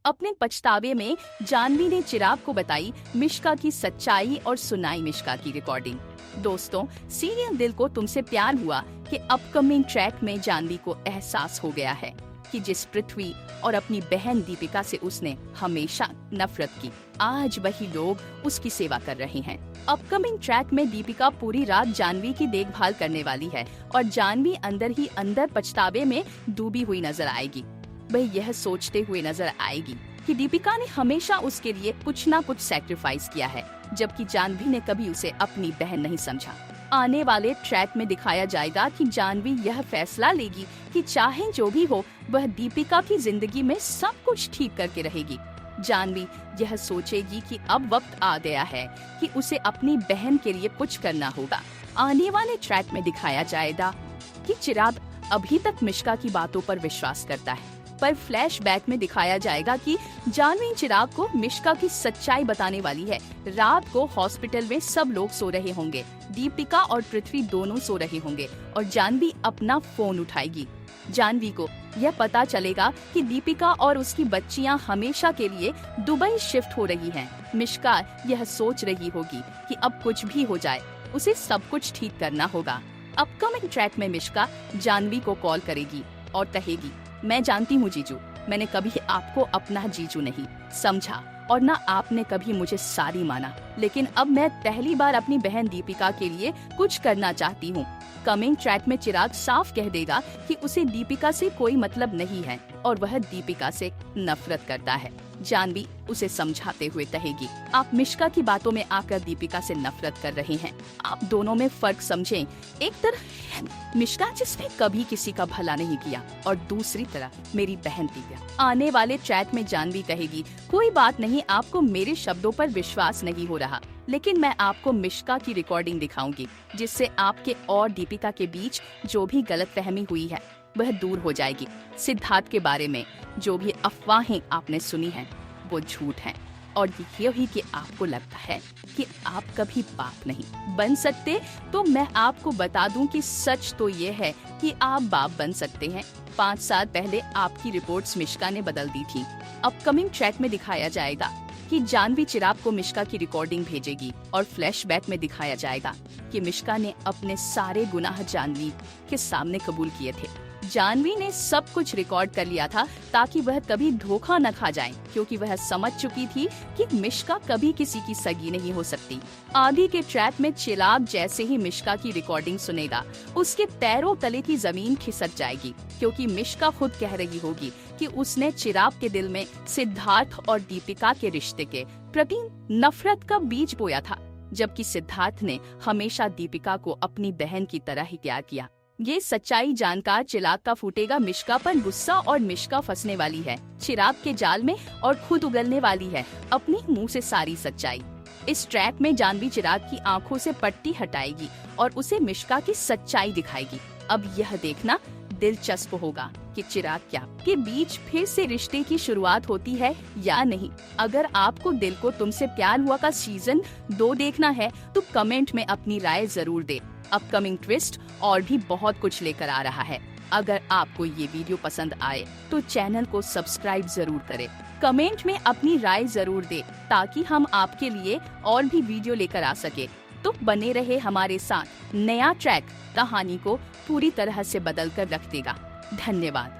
अपने पछतावे में जानवी ने चिराग को बताई मिश्का की सच्चाई और सुनाई मिश्का की रिकॉर्डिंग। दोस्तों, सीरियल दिल को तुमसे प्यार हुआ कि अपकमिंग ट्रैक में जानवी को एहसास हो गया है कि जिस पृथ्वी और अपनी बहन दीपिका से उसने हमेशा नफरत की, आज वही लोग उसकी सेवा कर रहे हैं। अपकमिंग ट्रैक में दीपिका पूरी रात जानवी की देखभाल करने वाली है और जानवी अंदर ही अंदर पछतावे में डूबी हुई नजर आएगी। वह यह सोचते हुए नजर आएगी कि दीपिका ने हमेशा उसके लिए कुछ ना कुछ सैक्रिफाइस किया है, जबकि जानवी ने कभी उसे अपनी बहन नहीं समझा। आने वाले ट्रैक में दिखाया जाएगा कि जानवी यह फैसला लेगी कि चाहे जो भी हो, वह दीपिका की जिंदगी में सब कुछ ठीक करके रहेगी। जानवी यह सोचेगी कि अब वक्त आ गया है कि उसे अपनी बहन के लिए कुछ करना होगा। आने वाले ट्रैक में दिखाया जाएगा कि चिराग अभी तक मिश्का की बातों पर विश्वास करता है, पर फ्लैशबैक में दिखाया जाएगा कि जानवी चिराग को मिश्का की सच्चाई बताने वाली है। रात को हॉस्पिटल में सब लोग सो रहे होंगे, दीपिका और पृथ्वी दोनों सो रहे होंगे और जानवी अपना फोन उठाएगी। जानवी को यह पता चलेगा कि दीपिका और उसकी बच्चियां हमेशा के लिए दुबई शिफ्ट हो रही हैं। मिश्का यह सोच रही होगी कि अब कुछ भी हो जाए, उसे सब कुछ ठीक करना होगा। अपकमिंग ट्रैक में मिश्का जानवी को कॉल करेगी और कहेगी, मैं जानती हूँ जीजू, मैंने कभी आपको अपना जीजू नहीं समझा और ना आपने कभी मुझे सारी माना, लेकिन अब मैं पहली बार अपनी बहन दीपिका के लिए कुछ करना चाहती हूँ। कमिंग ट्रैक में चिराग साफ कह देगा कि उसे दीपिका से कोई मतलब नहीं है और वह दीपिका से नफरत करता है। जानवी उसे समझाते हुए कहेगी, आप मिश्का की बातों में आकर दीपिका से नफरत कर रहे हैं, आप दोनों में फर्क समझें। एक तरफ मिश्का जिसने कभी किसी का भला नहीं किया और दूसरी तरफ मेरी बहन दिव्या। आने वाले ट्रैक में जानवी कहेगी, कोई बात नहीं, आपको मेरे शब्दों पर विश्वास नहीं हो रहा, लेकिन मैं आपको मिश्का की रिकॉर्डिंग दिखाऊंगी, जिससे आपके और दीपिका के बीच जो भी गलतफहमी हुई है वह दूर हो जाएगी। सिद्धार्थ के बारे में जो भी अफवाहें आपने सुनी हैं वो झूठ हैं और यही कि आपको लगता है कि आप कभी बाप नहीं बन सकते, तो मैं आपको बता दूं कि सच तो ये है कि आप बाप बन सकते हैं। 5 साल पहले आपकी रिपोर्ट्स मिश्का ने बदल दी थी। अपकमिंग ट्रैक में दिखाया जाएगा कि जानवी चिराग को मिश्का की रिकॉर्डिंग भेजेगी और फ्लैशबैक में दिखाया जाएगा कि मिश्का ने अपने सारे गुनाह जानवी के सामने कबूल किए थे। जानवी ने सब कुछ रिकॉर्ड कर लिया था ताकि वह कभी धोखा न खा जाए, क्योंकि वह समझ चुकी थी कि मिश्का कभी किसी की सगी नहीं हो सकती। आगे के ट्रैक में चिराग जैसे ही मिश्का की रिकॉर्डिंग सुनेगा, उसके पैरों तले की जमीन खिसक जाएगी, क्योंकि मिश्का खुद कह रही होगी कि उसने चिराग के दिल में सिद्धार्थ और दीपिका के रिश्ते के प्रति नफरत का बीज बोया था, जबकि सिद्धार्थ ने हमेशा दीपिका को अपनी बहन की तरह ही प्यार किया। ये सच्चाई जानकर चिराग का फूटेगा मिश्का पर गुस्सा और मिश्का फंसने वाली है चिराग के जाल में और खुद उगलने वाली है अपनी मुंह से सारी सच्चाई। इस ट्रैक में जानवी चिराग की आंखों से पट्टी हटाएगी और उसे मिश्का की सच्चाई दिखाएगी। अब यह देखना दिलचस्प होगा कि चिराग क्या के बीच फिर से रिश्ते की शुरुआत होती है या नहीं। अगर आपको दिल को तुमसे प्यार हुआ का सीजन 2 देखना है तो कमेंट में अपनी राय जरूर दे। अपकमिंग ट्विस्ट और भी बहुत कुछ लेकर आ रहा है। अगर आपको ये वीडियो पसंद आए तो चैनल को सब्सक्राइब जरूर करें। कमेंट में अपनी राय जरूर दे ताकि हम आपके लिए और भी वीडियो लेकर आ सके। तो बने रहे हमारे साथ। नया ट्रैक कहानी को पूरी तरह से बदल कर रख देगा। धन्यवाद।